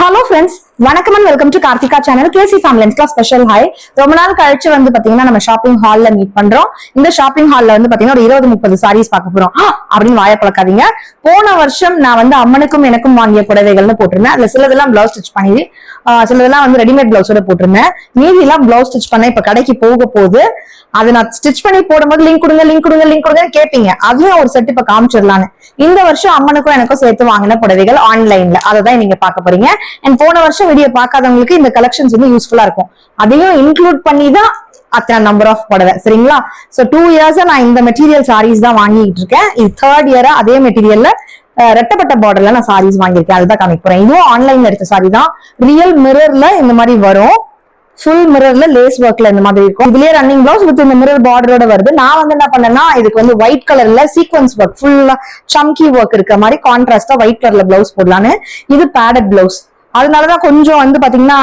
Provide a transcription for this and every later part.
Hello friends, வணக்கம் and welcome to Karthika channel. KC ஃபேமிலிஸ்க்கு special hi. ரொம்ப நாள் கழிச்சு பாத்தீங்கன்னா நம்ம ஷாப்பிங் ஹால்ல மீட் பண்றோம். இந்த ஷாப்பிங் ஹால்ல பாத்தீங்கன்னா ஒரு 20-30 சாரீஸ் பார்க்க போறோம் அப்படின்னு வாய பழக்காதீங்க. போன வருஷம் நான் அம்மனுக்கும் எனக்கும் வாங்கிய புடவைகள்னு போட்டிருந்தேன். அதுல சிலதெல்லாம் பிளவுஸ் ஸ்டிச் பண்ணி, சிலதெல்லாம் ரெடிமேட் பிளவுஸோட போட்டிருந்தேன். மீதி எல்லாம் பிளவுஸ் ஸ்டிச் பண்ண இப்ப கடைக்கு போக போகுது. அதை நான் ஸ்டிச் பண்ணி போடும்போது லிங்க் கொடுங்க கேட்பீங்க. அதையும் ஒரு செட் இப்ப காமிச்சிடலான்னு இந்த வருஷம் அம்மனுக்கும் எனக்கும் சேர்த்து வாங்கின புடவைகள் ஆன்லைன்ல அதான் நீங்க பார்க்க போறீங்க. அண்ட் போன வருஷம் வீடியோ பார்க்காதவங்களுக்கு இந்த கலெக்ஷன்ஸ் யூஸ்ஃபுல்லா இருக்கும். அதையும் இன்க்ளூட் பண்ணி தான் அத்தனை நம்பர் ஆஃப் புடவை. சரிங்களா? சோ 2 இயர்ஸா நான் இந்த மெட்டீரியல் சாரீஸ் தான் வாங்கிட்டு இருக்கேன். இது 3rd இயரா அதே மெட்டீரியல்ல ரெட்டப்பட்ட பார்டர்ல நான் சாரீஸ் வாங்கியிருக்கேன். அதுதான் காமிக்க போறேன். இதுவும் ஆன்லைன்ல எடுத்த சாரி தான். ரியல் மிரர்ல இந்த மாதிரி வரும். ஃபுல் மிரர்ல லேஸ் ஒர்க்ல இந்த மாதிரி இருக்கும். இதுலயே ரன்னிங் பிளவுஸ் வித் இந்த மிரர் பார்டரோட வருது. நான் என்ன பண்ணேன்னா இதுக்கு ஒயிட் கலர்ல சீக்வன்ஸ் ஒர்க், ஃபுல்லா சம்கி ஒர்க் இருக்க மாதிரி கான்ட்ராஸ்டா ஒயிட் கலர்ல பிளவுஸ் போடலான்னு. இது பேடட் பிளவுஸ். அதனாலதான் கொஞ்சம் பாத்தீங்கன்னா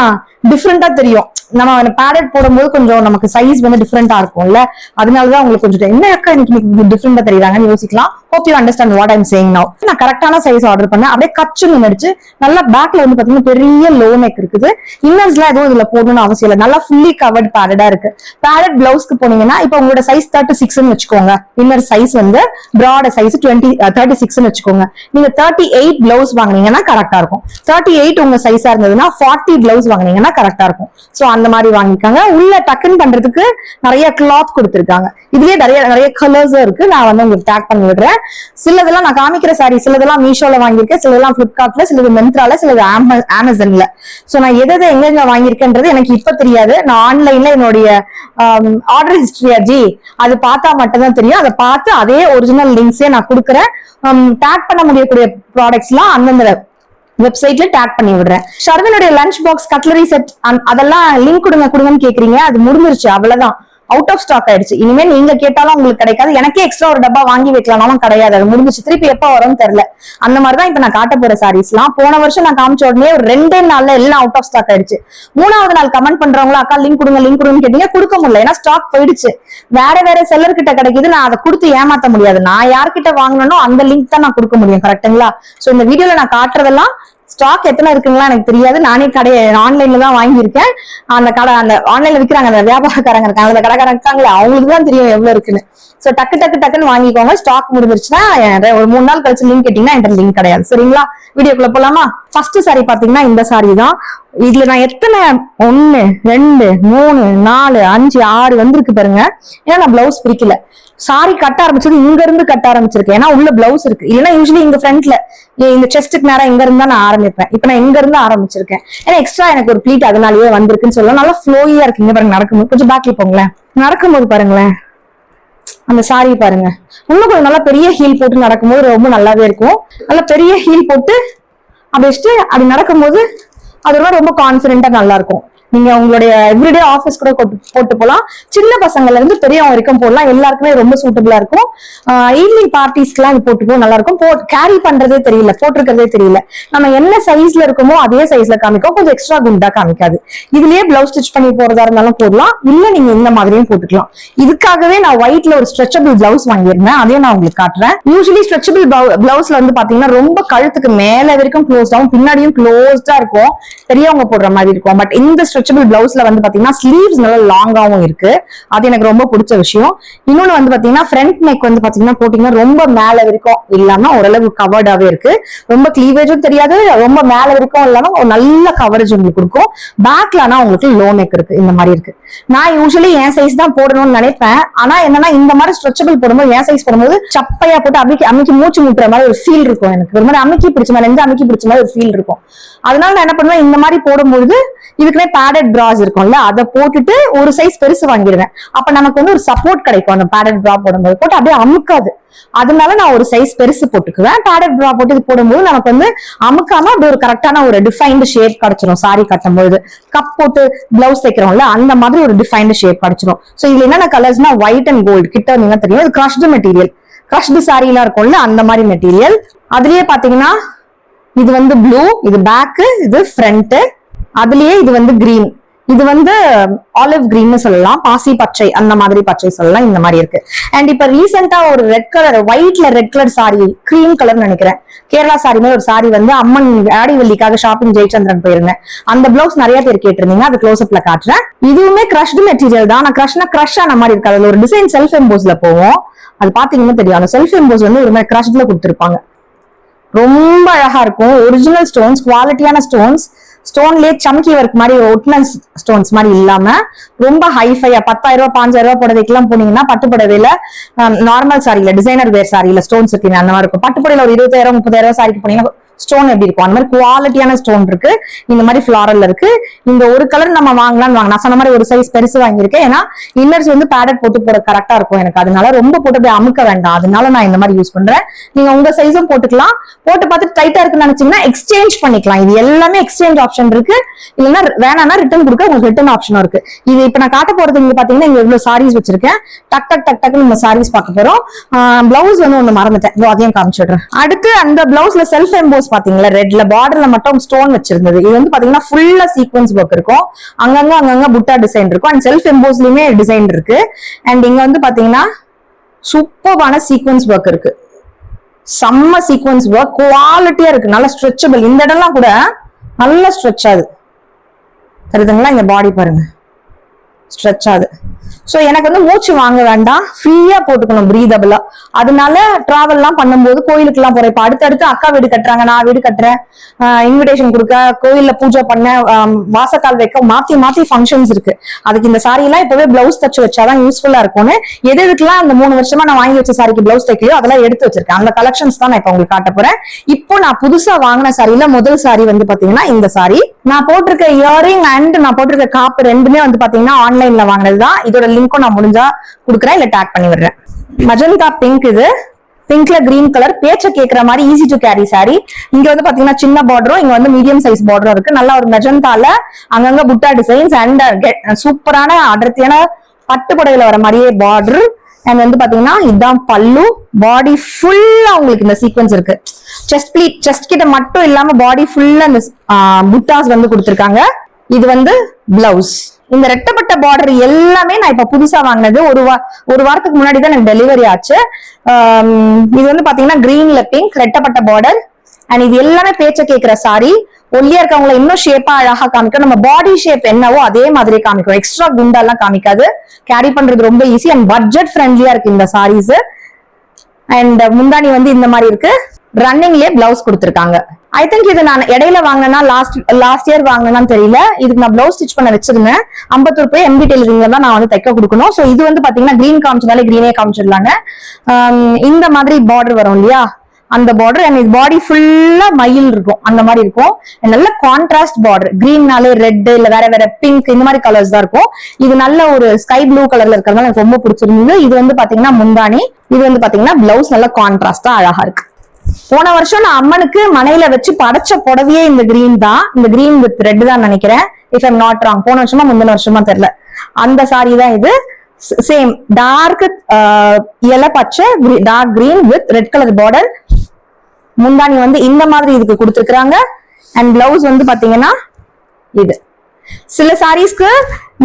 டிஃப்ரெண்டா தெரியும். நம்ம பேடட் போடும்போது கொஞ்சம் நமக்கு சைஸ் டிஃப்ரெண்டா இருக்கும்ல. அதனாலதான் உங்களுக்கு கொஞ்சம் என்ன அக்கா இன்னைக்கு டிஃப்ரெண்டா தெரியுறாங்கன்னு யோசிக்கலாம். Hope you understand what I'm saying now. நான் கரெக்டான சைஸ் ஆர்டர் பண்ணேன். அப்படியே கச்சுன்னு நடிச்சு நல்லா பேக்ல பாத்தீங்கன்னா பெரிய லோ நெக் இருக்குது. இன்னர்ஸ் எல்லாம் எதுவும் இதுல போடணும்னு அவசியம் இல்லை. நல்லா ஃபுல்லி கவர்ட் பேடடா இருக்கு. பேடட் பிளவுஸ்க்கு போனீங்கன்னா இப்ப உங்களோட சைஸ் 36 வச்சுக்கோங்க. இன்னர் சைஸ் பிராட் சைஸ் 36 வச்சுக்கோங்க. நீங்க 38 பிளவுஸ் வாங்கினீங்கன்னா கரெக்டா இருக்கும். 38 உங்க சைஸா இருந்ததுன்னா 40 பிளவுஸ் வாங்கினீங்கன்னா கரெக்டா இருக்கும். சோ அந்த மாதிரி வாங்கிக்காங்க. உள்ள டக்குன்னு பண்றதுக்கு நிறைய கிளாத் கொடுத்திருக்காங்க. இதுலயே நிறைய கலர்ஸ் இருக்கு. நான் உங்களுக்கு டேக் பண்ணி விடுறேன். சிலதெல்லாம் நான் காமிக்கிற சாரி, சிலதெல்லாம் மீஷோல வாங்கியிருக்கேன், சிலதெல்லாம் பிளிப்கார்ட்ல, சிலது மென்த்ரால, சிலது அமேசான்ல. சோ நான் எதை எங்க வாங்கியிருக்கேன்றது எனக்கு இப்ப தெரியாது. நான் ஆன்லைன்ல என்னுடைய ஆர்டர் ஹிஸ்டரி அது பார்த்தா மட்டும் தான் தெரியும். அதை பார்த்து அதே ஒரிஜினல் லிங்க்ஸே நான் கொடுக்குறேன். டேக் பண்ண முடியக்கூடிய ப்ராடக்ட்ஸ் எல்லாம் அந்தந்த வெப்சைட்ல டேக் பண்ணி விடுறேன். ஷர்வினுடைய லஞ்ச் பாக்ஸ் கட்லரி செட் அதெல்லாம் லிங்க் கொடுங்கன்னு கேக்குறீங்க. அது முடிஞ்சிருச்சு, அவ்வளவுதான். அவுட் ஆஃப் ஸ்டாக் ஆயிடுச்சு. இனிமே நீங்க கேட்டாலும் உங்களுக்கு கிடைக்காது. எனக்கே எக்ஸ்ட்ரா ஒரு டப்பா வாங்கி வைக்கலாம்னாலும் கிடையாது. அது முடிஞ்சிச்சு. திருப்பி எப்ப வரும்னு தெரியல. அந்த மாதிரிதான் இப்ப நான் காட்ட போற சாரீஸ் எல்லாம். போன வருஷம் நான் காமிச்ச உடனே ஒரு 2 நாள்ல எல்லாம் அவுட் ஆஃப் ஸ்டாக் ஆயிடுச்சு. 3வது நாள் கமெண்ட் பண்றவங்களா அக்கா லிங்க் கொடுங்கன்னு கேட்டீங்க. கொடுக்க முடியல. ஏன்னா ஸ்டாக் போயிடுச்சு. வேற செல்லர் கிட்ட கிடைக்குது. நான் அதை கொடுத்து ஏமாத்த முடியாது. நான் யார்கிட்ட வாங்கணும் அந்த லிங்க் தான் நான் கொடுக்க முடியும். கரெக்டுங்களா? சோ இந்த வீடியோல நான் காட்டுறதெல்லாம் ஸ்டாக் எத்தனை இருக்குங்களா எனக்கு தெரியாது. நானே ஆன்லைன்ல தான் வாங்கியிருக்கேன். அந்த ஆன்லைன்ல விற்கிறாங்க அந்த வியாபாரக்காரங்க இருக்காங்க, அந்த கடைக்காரங்க இருக்காங்களே, அவங்களுக்கு தான் தெரியும் எவ்வளவு இருக்குன்னு. சோ டக்குன்னு வாங்கிக்கோங்க. ஸ்டாக் முடிஞ்சிருச்சுன்னா ஒரு 3 நாள் கழிச்சு லிங்க் கேட்டீங்கன்னா என்கிட்ட லிங்க் கிடையாது. சரிங்களா? வீடியோக்குள்ள போலாமா? ஃபர்ஸ்ட் சாரி பாத்தீங்கன்னா இந்த சாரி தான். இதுல நான் எத்தனை 1 2 3 4 5 6 வந்திருக்கு பாருங்க. ஏன்னா நான் பிளவுஸ் பிரிக்கல. சாரி கட்ட ஆரம்பிச்சது இங்க இருந்து கட்ட ஆரம்பிச்சிருக்கேன். ஏன்னா உள்ள பிளவுஸ் இருக்கு. இல்லைன்னா யூஸ்வலி இங்க ஃப்ரண்ட்ல இந்த செஸ்டுக்கு நேரம் இங்க இருந்தா நான் ஆரம்பிப்பேன். இப்ப நான் இங்க இருந்து ஆரம்பிச்சிருக்கேன். ஏன்னா எக்ஸ்ட்ரா எனக்கு ஒரு ப்ளீட் அதனாலயே வந்திருக்குன்னு சொல்லலாம். நல்லா ஃப்ளோயியா இருக்கு. இங்க பாருங்க, நடக்கும்போது கொஞ்சம் பேக்ல போங்களேன். நடக்கும்போது பாருங்களேன், அந்த சாரி பாருங்க. இன்னும் கொஞ்சம் நல்லா பெரிய ஹீல் போட்டு நடக்கும்போது ரொம்ப நல்லாவே இருக்கும். நல்லா பெரிய ஹீல் போட்டு அப்படி நடக்கும்போது அது ரொம்ப கான்பிடென்டா நல்லா இருக்கும். நீங்க உங்களுடைய எவ்ரிடே ஆஃபீஸ் கூட போட்டு போலாம். சின்ன பசங்கள்ல இருந்து பெரியவங்க வரைக்கும் போடலாம். எல்லாருக்குமே ரொம்ப சூட்டபிளா இருக்கும். ஈவினிங் பார்ட்டிஸ்க்குலாம் இது போட்டுப்போம், நல்லா இருக்கும். கேரி பண்றதே தெரியல, போட்டிருக்கிறதே தெரியல. நம்ம என்ன சைஸ்ல இருக்குமோ அதே சைஸ்ல காமிக்கும். கொஞ்சம் எக்ஸ்ட்ரா குண்டா காமிக்காது. இதுலயே பிளவுஸ் ஸ்டிச் பண்ணி போறதா இருந்தாலும் போடலாம். இல்ல நீங்க இந்த மாதிரியும் போட்டுக்கலாம். இதுக்காகவே நான் ஒயிட்ல ஒரு ஸ்ட்ரெச்சபிள் பிளவுஸ் வாங்கியிருந்தேன். அதையும் நான் உங்களுக்கு காட்டுறேன். யூஸ்வலி ஸ்ட்ரெச்சபிள் பிளவுஸ்ல பாத்தீங்கன்னா ரொம்ப கழுத்துக்கு மேல வரைக்கும் க்ளோஸ் ஆகும், பின்னாடியும் க்ளோஸ்டா இருக்கும். பெரியவங்க போடுற மாதிரி இருக்கும். பட் இந்த ஸ்ட்ரெச்சபிள் பிளவுஸ்ல பாத்தீங்கன்னா ஸ்லீவ்ஸ் நல்லா லாங்காவும் இருக்கு. அது எனக்கு ரொம்ப பிடிச்ச விஷயம். இன்னொன்னு பாத்தீங்கன்னா ஃப்ரண்ட் நெக் பாத்தீங்கன்னா போட்டீங்கன்னா ரொம்ப மேல வரைக்கும் இல்லாம ஓரளவு கவர்டாவே இருக்கு. ரொம்ப கிளீவேஜும் தெரியாது, ரொம்ப மேல வரைக்கும் இல்லாம ஒரு நல்ல கவரேஜ் உங்களுக்கு கொடுக்கும். பேக்ல ஆனா உங்களுக்கு லோ நெக் இருக்கு. இந்த மாதிரி இருக்கு. நான் யூஸ்வலி என் சைஸ் தான் போடணும்னு நினைப்பேன். ஆனா என்னன்னா இந்த மாதிரி ஸ்ட்ரெச்சபிள் போடும்போது என் சைஸ் போடும்போது சப்பையா போட்டு அமைக்கி மூச்சு முட்டுற மாதிரி ஒரு ஃபீல் இருக்கும். எனக்கு ஒரு மாதிரி அமைக்கி பிடிச்ச மாதிரி ஒரு ஃபீல் இருக்கும். அதனால நான் என்ன பண்ணுவேன், இந்த மாதிரி போடும்போது இதுக்குன்னே பேடட் பிராஸ் இருக்கும்ல, அதை போட்டுட்டு ஒரு சைஸ் பெருசு வாங்கிடுவேன். அப்ப நமக்கு ஒரு சப்போர்ட் கிடைக்கும். அந்த பேடட் பிரா போடும்போது போட்டு அப்படியே அமுக்காது. அதனால நான் ஒரு சைஸ் பெருசு போட்டுக்குவேன். பேடட் பிரா போட்டு இது போடும்போது நமக்கு அமுக்காம அப்படி ஒரு கரெக்டான ஒரு டிஃபைன்டு ஷேப் கிடைச்சிடும். சாரி கட்டும்போது கப் போட்டு பிளவுஸ் தைக்கிறோம்ல, அந்த மாதிரி ஒரு டிஃபைன்டு ஷேப் கிடைச்சிடும். சோ இதுல என்னென்ன கலர்ஸ்னா ஒயிட் அண்ட் கோல்டு கிட்ட நீங்க தெரியும். இது கிரஷ்டு மெட்டீரியல், கிரஷ்டு சாரி எல்லாம் இருக்கும்ல அந்த மாதிரி மெட்டீரியல். அதுலயே பாத்தீங்கன்னா இது ப்ளூ, இது பேக், இது ஃப்ரண்ட். அதுலயே இது கிரீன். இது வந்து ஆலிவ் கிரீன் சொல்லலாம், பாசி பச்சை அந்த மாதிரி பச்சை சொல்லலாம். இந்த மாதிரி இருக்கு. அண்ட் இப்ப ரீசெண்டா ஒரு ரெட் கலர், ஒயிட்ல red colour sari, cream colour நினைக்கிறேன், கேரளா சாரி மாதிரி ஒரு சாரி வந்து அம்மன் ஆடிவெள்ளிக்காக ஷாப்பிங் ஜெயச்சந்திரன் போயிருந்தேன். அந்த பிளவுஸ் நிறைய பேர் கேட்டிருந்தீங்க, அது க்ளோஸ் அப்ல காட்டுறேன். இதுவுமே கிரஷ்டு மெட்டீரியல் தான். ஆனா கிரஷ்னா கிரஷ் ஆன மாதிரி இருக்காது. அதுல ஒரு டிசைன் செல்ஃப் எம்போஸ்ல போவோம், அது பாத்தீங்கன்னா தெரியும். அந்த செல்ஃப் எம்போஸ் வந்து ஒரு மாதிரி கிரஷ்ட்ல கொடுத்துருப்பாங்க. ரொம்ப அழகா இருக்கும். ஒரிஜினல் ஸ்டோன்ஸ், குவாலிட்டியான ஸ்டோன்ஸ், ஸ்டோன்லயே சம்கி ஒர்க் மாதிரி ஒட்டின ஸ்டோன்ஸ் மாதிரி இல்லாம ரொம்ப ஹைஃபையா 10,000 ரூபாய் 5,000 ரூபாய் புடவைக்கெல்லாம் போனீங்கன்னா பட்டு புடவையில நார்மல் சாரியில டிசைனர் வேர் சாரியில ஸ்டோன்ஸ் இருக்கு அந்த மாதிரி இருக்கும். பட்டு புடவையில ஒரு 20,000 30,000 சாரிக்கு போனீங்கன்னா ஸ்டோன் எப்படி இருக்கும் அந்த மாதிரி குவாலிட்டியான ஸ்டோன் இருக்கு. இந்த மாதிரி ஃபிளாரல் இருக்கு. இந்த ஒரு கலர் நம்ம வாங்கலாம்னு நான் சொன்ன மாதிரி ஒரு சைஸ் பெருசு வாங்கியிருக்கேன். ஏன்னா இன்னர்ஸ் வந்து பேடட் போட்டு போட கரெக்டா இருக்கும் எனக்கு, அதனால ரொம்ப போட்டு போய் அமுக்க வேண்டாம், அதனால நான் இந்த மாதிரி யூஸ் பண்றேன். நீங்க உங்க சைஸும் போட்டுக்கலாம். போட்டு பார்த்துட்டு டைட்டா இருக்குன்னு நினைச்சீங்கன்னா எக்ஸ்சேஞ்ச் பண்ணிக்கலாம். இது எல்லாமே எக்ஸ்சேஞ்ச் ஆப்ஷன் இருக்கு. இல்லைன்னா வேணாம்னா ரிட்டர்ன் கொடுக்க உங்களுக்கு ரிட்டர்ன் ஆப்ஷனும் இருக்கு. இது இப்ப நான் காட்ட போறது இங்க பாத்தீங்கன்னா இங்க இவ்வளவு சாரீஸ் வச்சிருக்கேன். டக் டக் டக் டக் நம்ம சாரீஸ் பார்க்க போறோம். பிளவுஸ் வந்து ஒண்ணு மறந்துட்டேன், அதையும் காமிச்சிடுறேன். அடுத்து அந்த பிளவுஸ்ல செல்ஃப் எம்போஸ் பாத்தீங்களா, ரெட்ல பார்டர்ல மட்டும் ஸ்டோன் வச்சிருந்தது. இது வந்து பாத்தீங்கன்னா ஃபுல்லா சீக்வன்ஸ் ஒர்க் இருக்கும். அங்கங்க புட்டா டிசைன் இருக்கும். அண்ட் செல்ஃப் எம்போஸ்லயுமே டிசைன் இருக்கு. அண்ட் இங்க வந்து பாத்தீங்கன்னா சூப்பரான சீக்வன்ஸ் ஒர்க் இருக்கு. செம்ம சீக்வன்ஸ் ஒர்க், குவாலிட்டியா இருக்கு, நல்ல ஸ்ட்ரெச்சபிள். இந்த இடம்லாம் கூட நல்ல ஸ்ட்ரெச் ஆகுது, தெரியுதுங்களா? இந்த பாடி பாருங்க, ஸ்ட்ரெச் ஆகுது. சோ எனக்கு வந்து மூச்சு வாங்க வேண்டாம், ஃப்ரீயா போட்டுக்கணும், பிரீதபிளா. அதனால டிராவல் எல்லாம் பண்ணும்போது கோயிலுக்கு எல்லாம் போறேன். இப்ப அடுத்தடுத்து அக்கா வீடு கட்டுறாங்க, நான் வீடு கட்டுறேன், இன்விடேஷன் கொடுக்க, கோயில்ல பூஜை பண்ண, வாசக்கால் வைக்க, மாத்தி மாத்தி ஃபங்க்ஷன்ஸ் இருக்கு. அதுக்கு இந்த சாரி எல்லாம் இப்பவே பிளவுஸ் தச்சு வச்சாதான் யூஸ்ஃபுல்லா இருக்கும்னு எதுக்கெல்லாம் அந்த 3 வருஷமா நான் வாங்கி வச்ச சாரிக்கு பிளவுஸ் தைக்கலையோ அதெல்லாம் எடுத்து வச்சிருக்கேன். அந்த கலெக்ஷன்ஸ் தான் நான் இப்ப உங்களுக்கு காட்ட போறேன். இப்போ நான் புதுசா வாங்கின சாரியில முதல் சாரி வந்து பாத்தீங்கன்னா இந்த சாரி. நான் போட்டிருக்க இயரிங் அண்ட் நான் போட்டிருக்க காப்பு ரெண்டுமே வந்து பாத்தீங்கன்னா ஆன்லைன்ல வாங்கினதுதான். இதோட லிங்க்கும் நான் முடிஞ்சா கொடுக்குறேன், இல்ல டேக் பண்ணி விடுறேன். மஜந்தா பிங்க், இது பிங்க்ல கிரீன் கலர், பேச்ச கேக்குற மாதிரி ஈஸி டு கேரி சாரி. இங்க வந்து பாத்தீங்கன்னா சின்ன பார்டரும், இங்க வந்து மீடியம் சைஸ் பார்டரும் இருக்கு. நல்லா ஒரு மெஜந்தால அங்கங்க புட்டா டிசைன்ஸ் அண்ட் சூப்பரான அடர்த்தியான பட்டு புடவையில வர மாதிரியே பார்டர். அண்ட் வந்து பாத்தீங்கன்னா இதுதான் பல்லு. பாடி ஃபுல்லா உங்களுக்கு இந்த சீக்வன்ஸ் இருக்கு. செஸ்ட் கிட்ட மட்டும் இல்லாம பாடி ஃபுல்லா இந்த புட்டாஸ் வந்து கொடுத்திருக்காங்க. இது வந்து பிளவுஸ். இந்த ரெட்டப்பட்ட பார்டர் எல்லாமே நான் இப்ப புதுசா வாங்கினது. ஒரு வாரத்துக்கு முன்னாடி தான் எனக்கு டெலிவரி ஆச்சு. இது வந்து பாத்தீங்கன்னா கிரீன்ல பிங்க் ரெட்டப்பட்ட பார்டர். அண்ட் இது எல்லாமே பேச்ச கேட்கிற சாரி. ஒல்லியா இருக்கவங்களை இன்னும் ஷேப்பா அழகா காமிக்கும். நம்ம பாடி ஷேப் என்னவோ அதே மாதிரி காமிக்கும். எக்ஸ்ட்ரா குண்டாலாம் காமிக்காது. கேரி பண்றது ரொம்ப ஈஸி அண்ட் பட்ஜெட் ஃப்ரெண்ட்லியா இருக்கு இந்த சாரீஸ். அண்ட் முந்தானி வந்து இந்த மாதிரி இருக்கு. ரன்னிங்லயே பிளவுஸ் கொடுத்திருக்காங்க. ஐ திங்க் இது நான் இடையில வாங்கினா லாஸ்ட் இயர் வாங்கினான்னு தெரியல. இதுக்கு நான் பிளவுஸ் ஸ்டிச் பண்ண வச்சிருந்தேன். 50 ரூபாய் எம்பி டெய்லரிங்ல தான் நான் வந்து தைக்க கொடுக்கணும். சோ இது வந்து பாத்தீங்கன்னா கிரீன் காமிச்சதாலே கிரீனே காமிச்சிடலாங்க. இந்த மாதிரி பார்டர் வரும் இல்லையா, அந்த பார்டர். அண்ட் இது பாடி ஃபுல்லா மயில் இருக்கும், அந்த மாதிரி இருக்கும். நல்ல கான்ட்ராஸ்ட் பார்டர். கிரீன்னாலே ரெட் இல்ல வேற வேற பிங்க் இந்த மாதிரி கலர்ஸ் தான் இருக்கும். இது நல்ல ஒரு ஸ்கை ப்ளூ கலர்ல இருக்கிறதுனால எனக்கு ரொம்ப பிடிச்சிருந்தது. இது வந்து பாத்தீங்கன்னா முந்தானி. இது வந்து பாத்தீங்கன்னா பிளவுஸ் நல்ல கான்ட்ராஸ்டா அழகா இருக்கு. போன வருஷம் நான் அம்மனுக்கு மனையில வச்சு படைச்ச புடவையே இந்த கிரீன் தான். இந்த கிரீன் வித் ரெட் தான் நினைக்கிறேன், இஃப் ஐம் நாட் ராங். போன வருஷமா முந்தின வருஷமா தெரியல. அந்த சாரி தான் இது. சேம் டார்க் இலை பச்சை, dark green with red colour border. முந்தானி வந்து இந்த மாதிரி இதுக்கு கொடுத்துருக்காங்க. அண்ட் பிளவுஸ் வந்து பாத்தீங்கன்னா இது. சில சாரீஸ்க்கு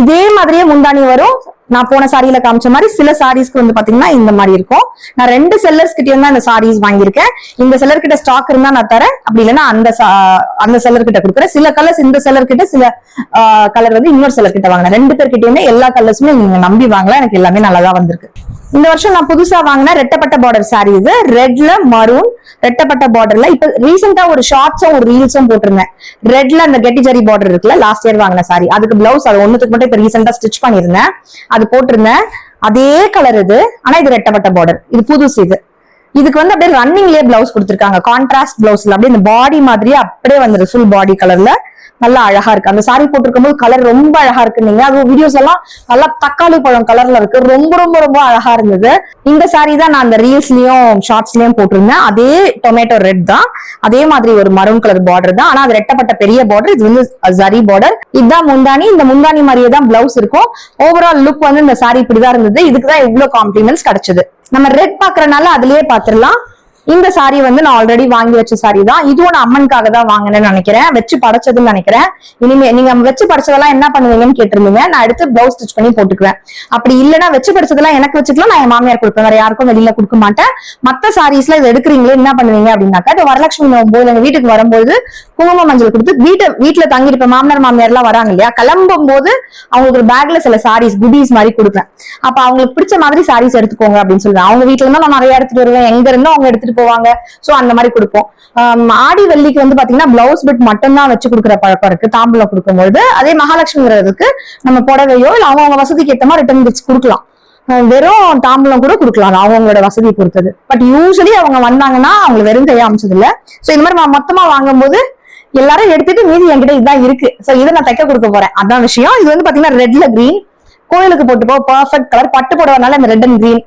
இதே மாதிரியே முந்தானி வரும். நான் போன சாரியில காமிச்ச மாதிரி சில சாரீஸ்க்கு வந்து பாத்தீங்கன்னா இந்த மாதிரி இருக்கும். நான் 2 செல்லர்ஸ் கிட்டயும் தான் இந்த சாரீஸ் வாங்கியிருக்கேன். இந்த செல்லர் கிட்ட ஸ்டாக் இருந்தா நான் தரேன், அப்படி இல்லைன்னா அந்த செல்லர் கிட்ட கொடுக்குறேன். சில கலர்ஸ் இந்த செல்லர் கிட்ட, சில கலர் வந்து இன்னொரு செல்லர் கிட்ட வாங்கினேன். 2 பேர்கிட்டயுமே எல்லா கலர்ஸுமே நீங்க நம்பி வாங்கலாம். எனக்கு எல்லாமே நல்லதா வந்திருக்கு. இந்த வருஷம் நான் புதுசா வாங்கின ரெட்டப்பட்ட பார்டர் சாரி இது. ரெட்ல மரூன் ரெட்டப்பட்ட பார்டர்ல இப்ப ரீசெண்டா ஒரு ஷார்ட்ஸும் ஒரு ரீல்ஸும் போட்டிருந்தேன். ரெட்ல அந்த கெட்டி ஜரி பார்டர் இருக்குல்ல, லாஸ்ட் இயர் வாங்கின சாரி. அதுக்கு பிளவுஸ் அது ஒண்ணுத்துக்கு மட்டும் இப்ப ரீசெண்டா ஸ்டிச் பண்ணிருந்தேன், அது போட்டிருந்தேன். அதே கலர் இது, ஆனா இது ரெட்டப்பட்ட பார்டர். இது புதுசு. இதுக்கு வந்து அப்படியே ரன்னிங்லயே பிளவுஸ் கொடுத்திருக்காங்க. கான்ட்ராஸ்ட் பிளவுஸ்ல அப்படியே இந்த பாடி மாதிரியே அப்படியே வந்துரு ஃபுல் பாடி கலர்ல. நல்லா அழகா இருக்கு. அந்த சாரி போட்டிருக்கும் போது கலர் ரொம்ப அழகா இருக்கு. நீங்க அது வீடியோஸ் எல்லாம் நல்லா தக்காளி பழம் கலர்ல இருக்கு. ரொம்ப ரொம்ப ரொம்ப அழகா இருந்தது. இந்த சாரி தான் நான் அந்த ரீல்ஸ்லயும் ஷார்ட்ஸ்லயும் போட்டிருந்தேன். அதே டொமேட்டோ ரெட் தான், அதே மாதிரி ஒரு மரூன் கலர் பார்டர் தான். ஆனா அது ரெட்டப்பட்ட பெரிய பார்டர். இது வந்து ஜரி பார்டர். இதுதான் முந்தானி. இந்த முந்தானி மாதிரியே தான் பிளவுஸ் இருக்கும். ஓவரால் லுக் வந்து இந்த சாரி இப்படிதான் இருந்தது. இதுக்குதான் இவ்வளவு காம்ப்ளிமெண்ட்ஸ் கிடைச்சது. நம்ம ரெட் பாக்குறதுனால அதுலயே பாத்துடலாம். இந்த சாரி வந்து நான் ஆல்ரெடி வாங்கி வச்ச சாரி தான். இதுவும் நான் அம்மனுக்காக தான் வாங்கினேன்னு நினைக்கிறேன், வச்சு படைச்சதுன்னு நினைக்கிறேன். இனிமே நீங்க வச்சு படைச்சதெல்லாம் என்ன பண்ணுவீங்கன்னு கேட்டிருந்தீங்க. நான் எடுத்து பிளவுஸ் ஸ்டிச் பண்ணி போட்டுக்குவேன். அப்படி இல்லைன்னா வச்சு படைச்சதெல்லாம் எனக்கு வச்சுக்கலாம், நான் என் மாமியார் கொடுப்பேன், வேற யாருக்கும் வெளியில கொடுக்க மாட்டேன். மத்த சாரீஸ்ல இது எடுக்கிறீங்களே என்ன பண்ணுவீங்க அப்படின்னாக்கா, இது வரலட்சுமி போது எங்க வீட்டுக்கு வரும்போது குங்கும மஞ்சள் கொடுத்து வீட்டுல தங்கிருப்ப மாமியார் எல்லாம் வராங்க இல்லையா, கிளம்பும் போது அவங்களுக்கு ஒரு பேக்ல சில சாரீஸ் குடீஸ் மாதிரி கொடுப்பேன். அப்ப அவங்களுக்கு பிடிச்ச மாதிரி சாரீஸ் எடுத்துக்கோங்க அப்படின்னு சொல்லுவேன். அவங்க வீட்டுல இருந்தா நான் நிறைய எடுத்துட்டு வருவேன், எங்க இருந்தோ அவங்க எடுத்துட்டு போவாங்க. சோ அந்த மாதிரி கொடுப்போம். ஆடி வெள்ளிக்கு வந்து பாத்தீங்கன்னா பிளவுஸ் பிட் மட்டும் தான் வச்சு கொடுக்குற பழக்கம் இருக்கு தாம்பூலம் கொடுக்கும்போது. அதே மகாலட்சுமிங்கிறதுக்கு நம்ம புடவையோ இல்ல அவங்க வசதிக்கு ஏத்த மாதிரி ரிட்டர்ன் கிஃப்ட்ஸ் கொடுக்கலாம். வெறும் தாம்பூலம் கூட கொடுக்கலாம், அவங்களோட வசதியை பொறுத்தது. பட் யூஸ்வலி அவங்க வந்தாங்கன்னா அவங்க வெறும் கையா அமைச்சது இல்ல. சோ இந்த மாதிரி மொத்தமா வாங்கும் போது எல்லாரும் எடுத்துட்டு மீதி என்கிட்ட இதுதான் இருக்கு. சோ இதை நான் தைக்க கொடுக்க போறேன், அதான் விஷயம். இது வந்து பாத்தீங்கன்னா ரெட்ல கிரீன், கோயிலுக்கு போட்டு போ பர்ஃபெக்ட் கலர். பட்டு போடுறதுனால இந்த ரெட் அண்ட் கிரீன்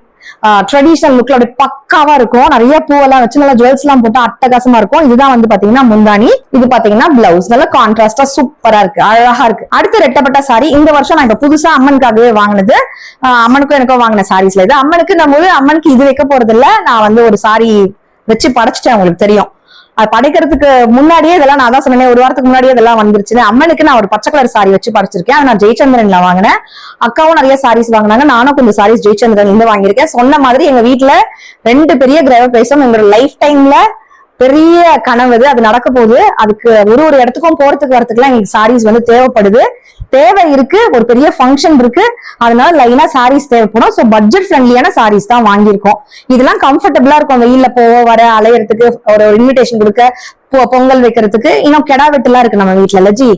ட்ரெடிஷனல் லுக்ல அப்படி பக்காவா இருக்கும். நிறைய பூவெல்லாம் வச்சு நல்லா ஜுவல்ஸ் எல்லாம் போட்டு அட்டகாசமா இருக்கும். இதுதான் வந்து பாத்தீங்கன்னா முந்தானி, இது பாத்தீங்கன்னா பிளவுஸ். நல்ல கான்ட்ராஸ்டா சூப்பரா இருக்கு, அழகா இருக்கு. அடுத்து ரெட்டப்பட்ட சாரி. இந்த வருஷம் நான் இப்ப புதுசா அம்மனுக்காகவே வாங்கினது. அம்மனுக்கும் எனக்கும் வாங்கின சாரீஸ்ல இது. அம்மனுக்கு நம்ம அம்மனுக்கு இது வைக்க போறது இல்ல, நான் வந்து ஒரு சாரி வச்சு படைச்சிட்டேன், உங்களுக்கு தெரியும். அது படைக்கிறதுக்கு முன்னாடியே இதெல்லாம் நான் தான் சொன்னேன், ஒரு வாரத்துக்கு முன்னாடியே இதெல்லாம் வந்துருச்சு. அம்மனுக்கு நான் ஒரு பச்சை கலர் சாரி வச்சு படைச்சிருக்கேன். அது நான் ஜெயச்சந்திரன்ல வாங்கினேன். அக்காவும் நிறைய சாரீஸ் வாங்கினாங்க, நானும் கொஞ்சம் சாரீஸ் ஜெயச்சந்திரன் இருந்து வாங்கியிருக்கேன். சொன்ன மாதிரி எங்க வீட்டுல 2 பெரிய கிரக பிரவேசம் எங்களோட லைஃப் டைம்ல பெரிய கனவு அது நடக்க போகுது. அதுக்கு ஒரு இடத்துக்கும் போறதுக்கு வரத்துக்குலாம் எங்களுக்கு சாரீஸ் வந்து தேவை இருக்கு. ஒரு பெரிய ஃபங்க்ஷன் இருக்கு, அதனால லைனா சாரீஸ் தேவைப்படும். சோ பட்ஜெட் ஃப்ரெண்ட்லியான சாரீஸ் தான் வாங்கியிருக்கோம். இதெல்லாம் கம்ஃபர்டபுளா இருக்கும், வெயில்ல போக வர அலையறதுக்கு, ஒரு இன்விடேஷன் கொடுக்க, பொங்கல் வைக்கிறதுக்கு. இன்னும் கெடா வெட்டுலாம் இருக்கு நம்ம வீட்டுல லஜி,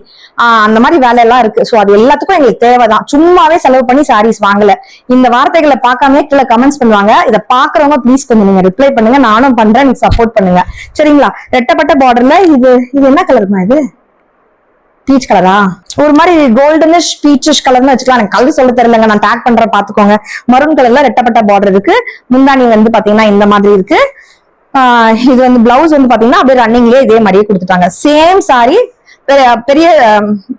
அந்த மாதிரி வேலையெல்லாம் இருக்கு. சோ அது எல்லாத்துக்கும் எங்களுக்கு தேவைதான். சும்மாவே செலவு பண்ணி சாரீஸ் வாங்கல. இந்த வார்த்தைகளை பார்க்காம கீழே கமெண்ட்ஸ் பண்ணுவாங்க. இதை பாக்குறவங்க ப்ளீஸ் கொஞ்சம் நீங்க ரிப்ளை பண்ணுங்க, நானும் பண்றேன், நீங்க சப்போர்ட் பண்ணுங்க சரிங்களா. ரெட்டப்பட்ட பார்டர்ல இது என்ன கலருமா? இது பீச் கலரா, ஒரு மாதிரி கோல்டனிஷ் பீச்சிஷ் கலர்னு வச்சுக்கலாம். எனக்கு கலர் சொல்ல தெரியலங்க, நான் டேக் பண்றேன் பாத்துக்கோங்க. மரூன் கலர்ல ரெட்டப்பட்ட பார்டர் இருக்கு. முந்தானி வந்து பாத்தீங்கன்னா இந்த மாதிரி இருக்கு. இது வந்து பிளவுஸ் வந்து பாத்தீங்கன்னா அப்படியே ரன்னிங்லயே இதே மாதிரியே கொடுத்துட்டாங்க. சேம் சாரி, பெரிய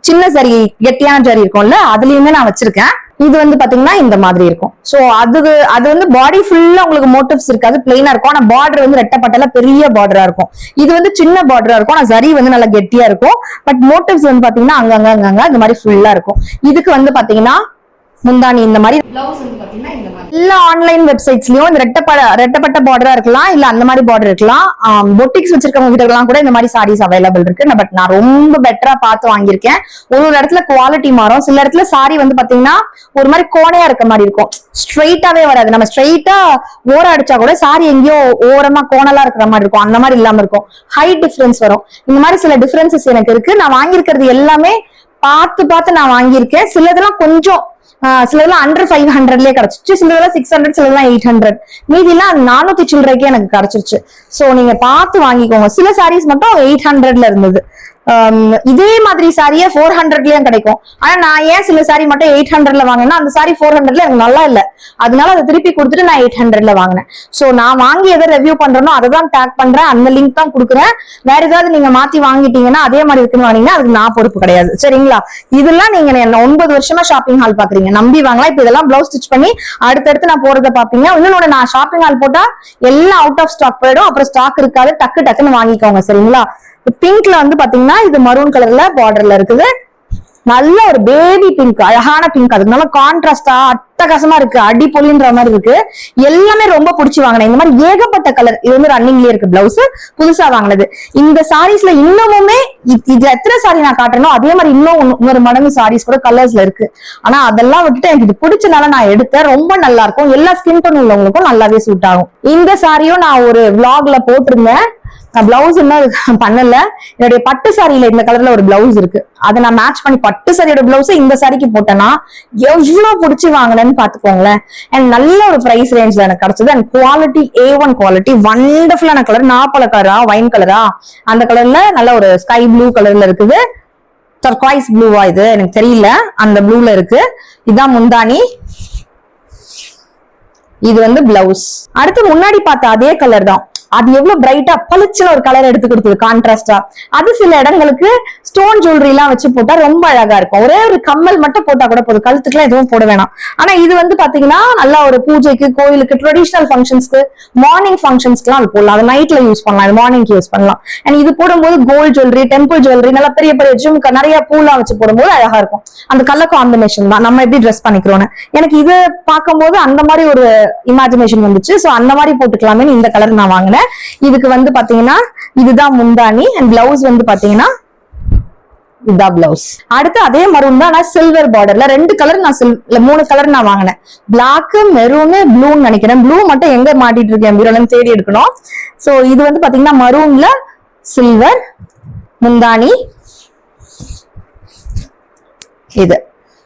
சின்ன சரி கெட்டியான ஜரி இருக்கும்ல, அதுலயுமே நான் வச்சிருக்கேன். இது வந்து பாத்தீங்கன்னா இந்த மாதிரி இருக்கும். சோ அது வந்து பாடி ஃபுல்லா உங்களுக்கு மோட்டிவ்ஸ் இருக்காது, பிளைனா இருக்கும். ஆனா பார்டர் வந்து ரெட்டப்பட்டல பெரிய பார்டரா இருக்கும். இது வந்து சின்ன பார்டரா இருக்கும், ஆனா சரி வந்து நல்லா கெட்டியா இருக்கும். பட் மோட்டிவ்ஸ் வந்து பாத்தீங்கன்னா அங்கங்க இந்த மாதிரி ஃபுல்லா இருக்கும். இதுக்கு வந்து பாத்தீங்கன்னா முந்தானி இந்த மாதிரி, பிளவுஸ் வந்து பாத்தீங்கன்னா இந்த மாதிரி. எல்லா ஆன்லைன் வெப்சைட்ஸ்லயும் இந்த ரெட்டப்பட்ட பார்டரா இருக்கலாம், இல்ல அந்த மாதிரி பார்டர் இருக்கலாம். பொட்டிக்ஸ் வச்சிருக்கவங்க கிட்ட எல்லாம் கூட இந்த மாதிரி சாரீஸ் அவைலபிள் இருக்கு. பட் நான் ரொம்ப பெட்டரா பார்த்து வாங்கியிருக்கேன். ஒரு இடத்துல குவாலிட்டி மாறும். சில இடத்துல சாரி வந்து பாத்தீங்கன்னா ஒரு மாதிரி கோணையா இருக்க மாதிரி இருக்கும், ஸ்ட்ரெயிட்டாவே வராது. நம்ம ஸ்ட்ரெயிட்டா ஓரம் அடிச்சா கூட சாரி எங்கேயோ ஓரமா கோணலா இருக்கிற மாதிரி இருக்கும், அந்த மாதிரி இல்லாம இருக்கும். ஹைட் டிஃபரன்ஸ் வரும். இந்த மாதிரி சில டிஃபரன்சஸ் எனக்கு இருக்கு. நான் வாங்கியிருக்கிறது எல்லாமே பார்த்து நான் வாங்கியிருக்கேன். சிலதெல்லாம் கொஞ்சம் சிலதெல்லாம் அண்டர் 500லயே கிடைச்சிச்சு, சிலதெல்லாம் 600, சிலதெல்லாம் 800, மீதி எல்லாம் 400 சில்லறைக்கே எனக்கு கிடைச்சிருச்சு. சோ நீங்க பார்த்து வாங்கிக்கோங்க. சில சாரீஸ் மட்டும் 800ல இருந்தது. இதே மாதிரி சாரியே 400லயும் கிடைக்கும். ஆனா நான் ஏன் சில சாரி மட்டும் 800ல வாங்கினா, அந்த சாரி 400ல எனக்கு நல்லா இல்ல, அதனால அதை திருப்பி கொடுத்துட்டு நான் 800ல வாங்கினேன். சோ நான் வாங்கி எதை ரிவ்யூ பண்றேனோ அதை தான் டேக் பண்றேன், அந்த லிங்க் தான் கொடுக்குறேன். வேற ஏதாவது நீங்க மாத்தி வாங்கிட்டீங்கன்னா அதே மாதிரி இருக்குன்னு வாங்கினீங்கன்னா அதுக்கு நான் பொறுப்பு கிடையாது சரிங்களா. இதெல்லாம் நீங்க 9 வருஷமா ஷாப்பிங் ஹால் பாக்குறீங்க, நம்பி வாங்கலாம். இப்ப இதெல்லாம் பிளவுஸ் ஸ்டிச் பண்ணி அடுத்தடுத்து நான் போறதை பாப்பீங்க. இன்னொன்னு, நான் ஷாப்பிங் ஹால் போட்டா எல்லாம் அவுட் ஆஃப் ஸ்டாக் போயிடும், அப்புறம் ஸ்டாக் இருக்காது. டக்குன்னு வாங்கிக்கோங்க சரிங்களா. பிங்க்ல வந்து பாத்தீங்கன்னா இது மரூன் கலர்ல பார்டர்ல இருக்குது. நல்ல ஒரு பேபி பிங்க், அழகான பிங்க். அதுக்கு நல்ல கான்ட்ராஸ்டா அட்டகாசமா இருக்கு, அடிப்பொலின்ற மாதிரி இருக்கு. எல்லாமே ரொம்ப பிடிச்சி வாங்கினேன். இந்த மாதிரி ஏகப்பட்ட கலர். இது வந்து ரன்னிங்லயே இருக்கு, பிளவுஸ் புதுசா வாங்கினது. இந்த சாரீஸ்ல இன்னமுமே இது எத்தனை சாரி நான் காட்டுறேனோ அதே மாதிரி இன்னொரு மடங்கு சாரீஸ் கூட கலர்ஸ்ல இருக்கு. ஆனா அதெல்லாம் விட்டுட்டு எனக்கு இது பிடிச்சனால நான் எடுத்தேன். ரொம்ப நல்லா இருக்கும், எல்லா ஸ்கின் டோன் உள்ளவங்களுக்கும் நல்லாவே சூட் ஆகும். இந்த சாரியும் நான் ஒரு விளாக்ல போட்டிருந்தேன். பிளவுஸ் இன்னும் பண்ணல. என்னுடைய பட்டு சாரியில இந்த கலர்ல ஒரு பிளவுஸ் இருக்கு, அதை நான் மேட்ச் பண்ணி பட்டு சாரியோட பிளவுஸ் இந்த சாரிக்கு போட்டேன்னா எவ்வளவு பிடிச்சி வாங்கினேன்னு பாத்துக்கோங்களேன். அண்ட் நல்ல ஒரு பிரைஸ் ரேஞ்ச்ல எனக்கு கிடைச்சது. அண்ட் குவாலிட்டி A1 குவாலிட்டி, வண்டர்ஃபுல்லான கலர். நாப்பல கலரா வைன் கலரா அந்த கலர்ல நல்ல ஒரு ஸ்கை ப்ளூ கலர்ல இருக்குது. டர்குவைஸ் ப்ளூவா இது எனக்கு தெரியல, அந்த ப்ளூல இருக்கு. இதான் முந்தானி, இது வந்து பிளவுஸ். அடுத்து முன்னாடி பார்த்த அதே கலர் தான். அது எவ்வளவு பிரைட்டா பளிச்சுன்னு ஒரு கலர் எடுத்து கொடுத்தது கான்ட்ராஸ்டா. அது சில இடங்களுக்கு ஸ்டோன் ஜுவல்லரி எல்லாம் வச்சு போட்டா ரொம்ப அழகா இருக்கும். ஒரே ஒரு கம்மல் மட்டும் போட்டா கூட போதும், கழுத்துக்குலாம் எதுவும் போட வேணாம். ஆனா இது வந்து பாத்தீங்கன்னா நல்லா ஒரு பூஜைக்கு, கோயிலுக்கு, ட்ரெடிஷனல் ஃபங்க்ஷன்ஸ்க்கு, மார்னிங் ஃபங்க்ஷன்ஸ்க்குலாம் அது போடலாம். அது நைட்ல யூஸ் பண்ணலாம், அது மார்னிங்க்கு யூஸ் பண்ணலாம். அண்ட் இது போடும்போது கோல்ட் ஜுவல்லரி, டெம்பிள் ஜுவல்லரி, நல்லா பெரிய பெரிய ஜிம்க்கு நிறைய பூலாம் வச்சு போடும்போது அழகா இருக்கும். அந்த கலர் காம்பினேஷன் தான் நம்ம எப்படி ட்ரெஸ் பண்ணிக்கிறோம்னு. எனக்கு இது பார்க்கும்போது அந்த மாதிரி ஒரு இமேஜினேஷன் வந்துச்சு. சோ அந்த மாதிரி போட்டுக்கலாமே இந்த கலர் நான் வாங்கினேன். இதுக்கு வந்து பாத்தீங்கன்னா இதுதான் முந்தானி அண்ட் பிளவுஸ் வந்து பாத்தீங்கன்னா இதுதான் பிளவுஸ். அடுத்து அதே மரூன் தான், நான் சில்வர் பார்டர்ல 2 கலர் நான் 3 கலர் நான் வாங்கினேன். பிளாக், மெரூன், ப்ளூன்னு நினைக்கிறேன். ப்ளூ மட்டும் எங்க மாட்டிட்டு இருக்கேன் பீரோலன்னு தேடி எடுக்கணும். சோ இது வந்து பாத்தீங்கன்னா மரூன்ல சில்வர் முந்தானி. இது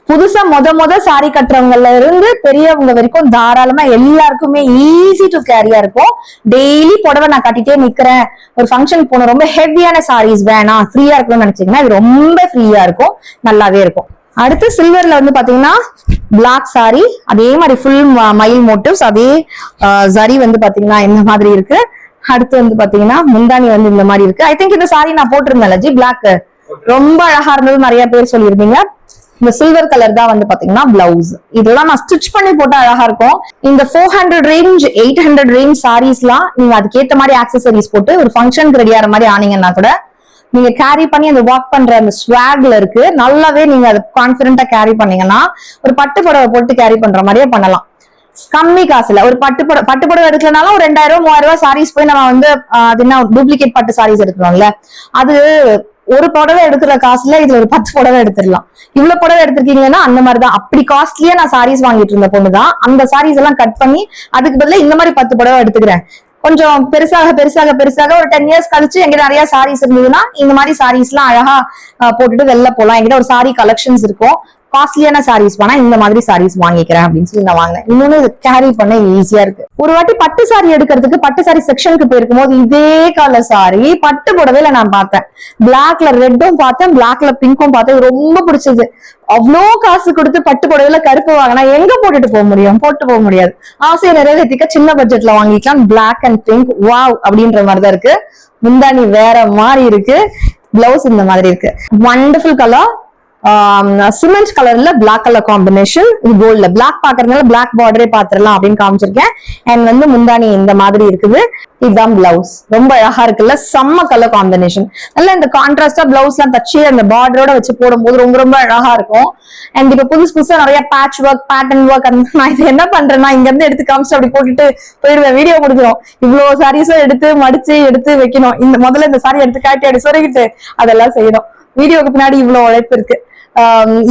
புதுசா மொத சாரி கட்டுறவங்கல இருந்து பெரியவங்க வரைக்கும் தாராளமா எல்லாருக்குமே ஈஸி டு கேரியா இருக்கும். டெய்லி புடவை நான் கட்டிட்டே நிக்கிறேன், ஒரு ஃபங்க்ஷன் போகணும், ரொம்ப ஹெவியான சாரீஸ் வேணாம், ஃப்ரீயா இருக்கணும்னு நினைச்சீங்கன்னா இது ரொம்ப ஃப்ரீயா இருக்கும், நல்லாவே இருக்கும். அடுத்து சில்வர்ல வந்து பாத்தீங்கன்னா பிளாக் சாரி, அதே மாதிரி ஃபுல் மயில் மோட்டிவ்ஸ், அதே ஜரி வந்து பாத்தீங்கன்னா இந்த மாதிரி இருக்கு. அடுத்து வந்து பாத்தீங்கன்னா முந்தானி வந்து இந்த மாதிரி இருக்கு. ஐ திங்க் இந்த சாரி நான் போட்டிருந்தேன் ஜி, பிளாக் ரொம்ப அழகா இருந்தது, நிறைய பேர் சொல்லியிருந்தீங்க. இந்த சில்வர் கலர் தான் வந்து பாத்தீங்கன்னா பிளவுஸ். இதெல்லாம் நான் ஸ்டிச் பண்ணி போட்டா அழகா இருக்கும். இந்த 400 ரேஞ்ச் 800 ரேஞ்ச் சாரீஸ்லாம் நீங்க அதுக்கேத்த மாதிரி ஆக்சசரிஸ் போட்டு ஒரு ஃபங்க்ஷனுக்கு ரெடி ஆகிற மாதிரி ஆனீங்கன்னா கூட நீங்க கேரி பண்ணி அந்த வாக் பண்ற அந்த ஸ்வாக்ல இருக்கு, நல்லாவே நீங்க அதை கான்பிடென்டா கேரி பண்ணீங்கன்னா ஒரு பட்டு புடவை போட்டு கேரி பண்ற மாதிரியே பண்ணலாம். கம்மி காசுல ஒரு பட்டு புடவை எடுக்கலனாலும் ஒரு 2000 3000 சாரீஸ் போய் நம்ம வந்து அது என்ன டூப்ளிகேட் பட்டு சாரீஸ் எடுக்கிறோம்ல, அது ஒரு புடவை எடுக்கிற காசுல இதுல ஒரு 10 புடவை எடுத்துடலாம். இவ்வளவு புடவை எடுத்திருக்கீங்கன்னா அந்த மாதிரிதான். அப்படி காஸ்ட்லியா நான் சாரீஸ் வாங்கிட்டு இருந்த பொண்ணுதான். அந்த சாரீஸ் எல்லாம் கட் பண்ணி அதுக்கு பதிலா இந்த மாதிரி 10 புடவை எடுத்துக்கிறேன். கொஞ்சம் பெருசாக பெருசாக பெருசாக ஒரு 10 இயர்ஸ் கழிச்சு எங்கிட்ட நிறைய சாரீஸ் இருந்ததுன்னா இந்த மாதிரி சாரீஸ் எல்லாம் அழகா போட்டுட்டு வெளில போலாம். என்கிட்ட ஒரு சாரி கலெக்ஷன்ஸ் இருக்கும். காஸ்ட்லியான சாரீஸ் வேணா இந்த மாதிரி சாரீஸ் வாங்கிக்கிறேன் அப்படின்னு சொல்லி நான் வாங்கினேன். இன்னொன்னு கேரி பண்ண ஈஸியா இருக்கு. ஒரு வாட்டி பட்டு சாரி எடுக்கிறதுக்கு பட்டு சாரி செக்ஷனுக்கு போயிருக்கும் போது இதே கலர் சாரி பட்டு புடவையில நான் பார்த்தேன். பிளாக்ல ரெட்டும் பார்த்தேன், பிளாக்ல பிங்க்கும் பார்த்தேன். ரொம்ப பிடிச்சது. அவ்வளோ காசு கொடுத்து பட்டு புடவையில கருப்பு வாங்கினா எங்க போட்டுட்டு போக முடியும்? போட்டு போக முடியாது. ஆசையை நிறைவேற்றிக்க சின்ன பட்ஜெட்ல வாங்கிக்கலாம். பிளாக் அண்ட் பிங்க் வாவ் அப்படின்ற மாதிரிதான் இருக்கு. முந்தானி வேற மாதிரி இருக்கு, பிளவுஸ் இந்த மாதிரி இருக்கு. Wonderful colour. சிமெண்ட் கலர்ல பிளாக் கலர் காம்பினேஷன், இது கோல்ட்ல பிளாக் பாக்குறதுனால பிளாக் பார்டரே பாத்துரலாம் அப்படின்னு காமிச்சிருக்கேன். அண்ட் வந்து முந்தானி இந்த மாதிரி இருக்குது. இதுதான் பிளவுஸ். ரொம்ப அழகா இருக்குல்ல, செம்ம கலர் காம்பினேஷன். நல்லா இந்த கான்ட்ராஸ்டா பிளவுஸ் எல்லாம் தச்சு அந்த பார்டரோட வச்சு போடும்போது ரொம்ப ரொம்ப அழகா இருக்கும். அண்ட் இப்ப புதுசா நிறைய பேட்ச் ஒர்க், பேட்டர்ன் ஒர்க், நான் இது என்ன பண்றேன்னா இங்க இருந்து எடுத்து காமிச்சு அப்படி போட்டுட்டு போயிடுவேன். வீடியோ முடிஞ்சிடும். இவ்வளவு சாரீஸும் எடுத்து மடிச்சு எடுத்து வைக்கணும். இந்த முதல்ல இந்த சாரி எடுத்து காட்டி அப்படி சொருகிட்டு அதெல்லாம் செய்யணும். வீடியோக்கு பின்னாடி இவ்வளவு உழைப்பு இருக்கு.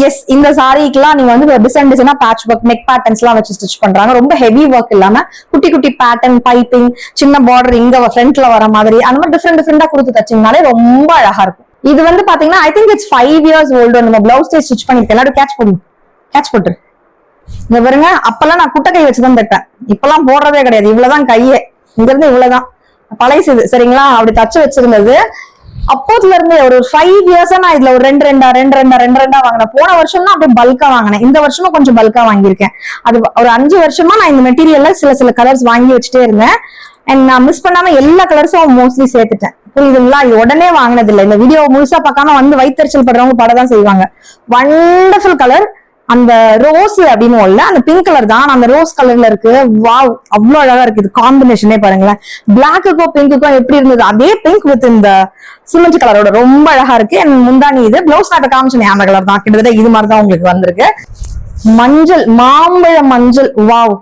எஸ், இந்த சாரிக்கெல்லாம் நீங்க வந்து டிசைனா பேட்ச் ஒர்க், நெக் பேட்டர்ன்ஸ் எல்லாம் வச்சு ஸ்டிச் பண்றாங்க. ரொம்ப ஹெவி ஒர்க் இல்லாம குட்டி குட்டி பேட்டர்ன், பைப்பிங், சின்ன பார்டர் இங்க ஃப்ரண்ட்ல வர மாதிரி அந்த மாதிரி டிஃப்ரெண்டா கொடுத்து தச்சிங்கனாலே ரொம்ப அழகா இருக்கும். இது வந்து பாத்தீங்கன்னா I think it's 5 years old. நம்ம பிளவுஸ் ஸ்டிச் பண்ணிருக்கேன். எல்லாரும் கேட்ச் போட்டு இங்க பாருங்க. அப்பெல்லாம் நான் குட்டை கை வச்சுதான் தைப்பேன். இப்பெல்லாம் போடுறதே கிடையாது. இவ்வளவுதான் கையே, இங்க இருந்து இவ்வளவுதான் பழைசுது. சரிங்களா? அப்படி தச்சு வச்சிருந்தது. அப்போதுல இருந்து ஒரு 5 years நான் இதுல ஒரு ரெண்டு ரெண்டா வாங்கினேன். போன வருஷம் தான் அப்படியே பல்கா வாங்கினேன். இந்த வருஷமும் கொஞ்சம் பல்கா வாங்கியிருக்கேன். அது ஒரு 5 வருஷமா நான் இந்த மெட்டீரியல்ல சில கலர்ஸ் வாங்கி வச்சுட்டே இருந்தேன். அண்ட் நான் மிஸ் பண்ணாம எல்லா கலர்ஸும் மோஸ்ட்லி சேர்த்துட்டேன். புரியுதுங்களா? இது உடனே வாங்கினது இல்லை. இந்த வீடியோ முழுசா பார்க்காம வந்து வயிற்றுச்சல் படுறவங்க படதான் செய்வாங்க. Wonderful colour. அந்த ரோஸ் அப்படின்னு இல்ல, அந்த பிங்க் கலர் தான் அந்த ரோஸ் கலர்ல இருக்கு. வாவ், அவ்வளவு அழகா இருக்கு. இது காம்பினேஷனே பாருங்களேன். பிளாக்குக்கும் பிங்க்குக்கும் எப்படி இருந்தது அதே பிங்க் வித் இந்த சிமெண்ட் கலரோட ரொம்ப அழகா இருக்கு. அண்ட் முந்தானி இது பிளவுஸ் நான் காமிச்சேன் அந்த கலர் தான். கிட்டத்தட்ட இது மாதிரிதான் உங்களுக்கு வந்திருக்கு. மஞ்சள், மாம்பழ மஞ்சள். வாவ்,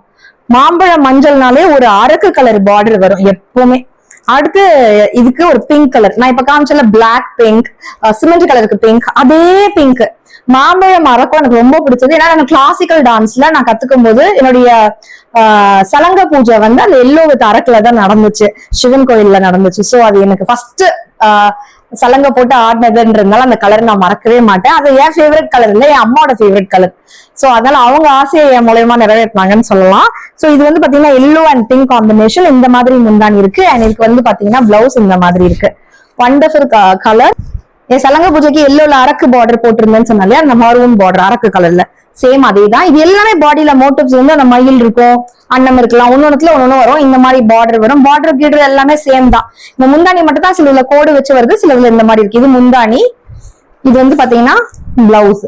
மாம்பழ மஞ்சள்னாலே ஒரு அரக்கு கலர் பார்டர் வரும் எப்பவுமே. அடுத்து இதுக்கு ஒரு பிங்க் கலர். நான் இப்ப காமிச்சல பிளாக் பிங்க், சிமெண்ட் கலருக்கு பிங்க், அதே பிங்க். மாம்பழம் அரக்கம் எனக்கு ரொம்ப பிடிச்சது. ஏன்னா நான் கிளாசிக்கல் டான்ஸ்ல நான் கத்துக்கும் போது என்னுடைய சலங்க பூஜை வந்து அந்த எல்லோ வித் அரக்குல தான் நடந்துச்சு, சிவன் கோயில்ல நடந்துச்சு. சோ அது எனக்கு ஃபர்ஸ்ட் சலங்க போட்டு ஆடினதுன்றதுனால அந்த கலர் நான் மறக்கவே மாட்டேன். அது என் ஃபேவரட் கலர் இல்ல, என் அம்மாவோட ஃபேவரட் கலர். சோ அதனால அவங்க ஆசையை என் மூலமா நிறைவேற்றினாங்கன்னு சொல்லலாம். சோ இது வந்து பாத்தீங்கன்னா எல்லோ அண்ட் பிங்க் காம்பினேஷன் இந்த மாதிரி முந்தானி இருக்கு. அண்ட் இதுக்கு வந்து பாத்தீங்கன்னா பிளவுஸ் இந்த மாதிரி இருக்கு. Wonderful colour. என் சலங்க பூஜைக்கு எல்லோல அரக்கு பார்டர் போட்டிருந்தேன்னு சொன்னாலே அந்த மரூன் பார்டர் அரக்கு கலர்ல சேம் அதேதான். இது எல்லாமே பாடியில மோட்டிவ்ஸ் வந்து அந்த மயில் இருக்கும், அன்னம் இருக்கலாம், ஒன்னொன்னுல ஒன்னொன்னு வரும். இந்த மாதிரி பார்டர் வரும். பார்டர் கீடர் எல்லாமே சேம் தான். இந்த முந்தானி மட்டும் தான் சில கோடு வச்சு வருது, சிலதுல இந்த மாதிரி இருக்கு. இது முந்தானி. இது வந்து பாத்தீங்கன்னா பிளவுஸ்.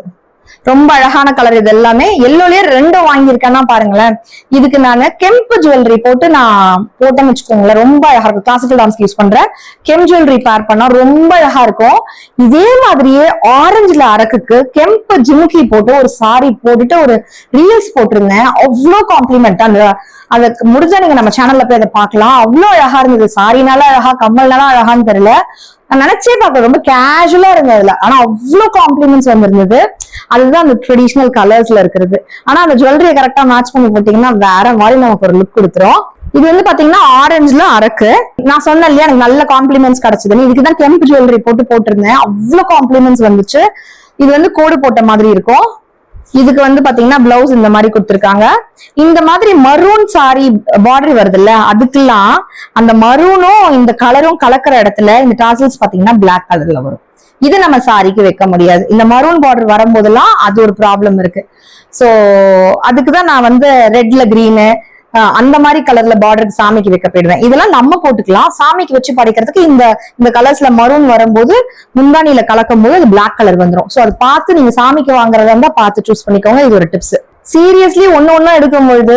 ரொம்ப அழகான கலர். இது எல்லாமே எல்லோலயே 2 வாங்கியிருக்கேன்னா பாருங்களேன். இதுக்கு நான் கெம்பு ஜுவல்லரி போட்டு நான் போட்டேன்னு வச்சுக்கோங்களேன், ரொம்ப அழகா இருக்கும். கிளாசிக்கல் டான்ஸ்க்கு யூஸ் பண்ற கெம் ஜுவல்லரி பேர் பண்ணா ரொம்ப அழகா இருக்கும். இதே மாதிரியே ஆரஞ்சுல அரக்குக்கு கெம்பு ஜிமுக்கி போட்டு ஒரு சாரி போட்டுட்டு ஒரு ரீல்ஸ் போட்டிருந்தேன். அவ்வளவு காம்ப்ளிமெண்ட். அதை முடிஞ்சா நீங்க நம்ம சேனல்ல போய் அதை பார்க்கலாம். அவ்வளவு அழகா இருந்தது. சாரினால அழகா, கம்மல்னால அழகான்னு தெரியல. நான் நினைச்சே பார்க்க ரொம்ப கேஷுவலா இருந்தது அதுல. ஆனா அவ்வளவு காம்ப்ளிமெண்ட்ஸ் வந்திருந்தது. அதுதான் அந்த ட்ரெடிஷனல் கலர்ஸ்ல இருக்கிறது. ஆனா அந்த ஜுவல்லரியை கரெக்டா மேட்ச் பண்ணி போட்டீங்கன்னா வேற மாதிரி நமக்கு ஒரு லுக் கொடுத்துரும். இது வந்து பாத்தீங்கன்னா ஆரஞ்சுல அரக்கு. நான் சொன்னேன் இல்லையா எனக்கு நல்ல காம்ப்ளிமெண்ட்ஸ் கிடைச்சதுன்னு. இதுக்குதான் கெம்பு ஜுவல்லரி போட்டிருந்தேன். அவ்வளவு காம்ப்ளிமெண்ட்ஸ் வந்துச்சு. இது வந்து கோடு போட்ட மாதிரி இருக்கும். இதுக்கு வந்து பாத்தீங்கன்னா பிளவுஸ் இந்த மாதிரி கொடுத்திருக்காங்க. இந்த மாதிரி மரூன் சாரி பார்டர் வருது இல்ல, அதுக்கெல்லாம் அந்த மரூனும் இந்த கலரும் கலக்கிற இடத்துல இந்த டாசல்ஸ் பாத்தீங்கன்னா பிளாக் கலர்ல வரும். இது நம்ம சாரிக்கு வைக்க முடியாது. இந்த மரூன் பார்டர் வரும்போதெல்லாம் அது ஒரு ப்ராப்ளம் இருக்கு. சோ அதுக்குதான் நான் வந்து ரெட்ல கிரீனு அந்த மாதிரி கலர்ல பார்டருக்கு சாமிக்கு வைக்க போயிடுவேன். இதெல்லாம் நம்ம போட்டுக்கலாம். சாமிக்கு வச்சு படைக்கிறதுக்கு இந்த கலர்ஸ்ல மரூன் வரும்போது முந்தானியில கலக்கும் போது அது பிளாக் கலர் வந்துடும். சோ அது பார்த்து நீங்க சாமிக்கு வாங்குறதா இருந்தா பார்த்து சூஸ் பண்ணிக்கோங்க. இது ஒரு டிப்ஸ். சீரியஸ்லி ஒண்ணு எடுக்கும்போது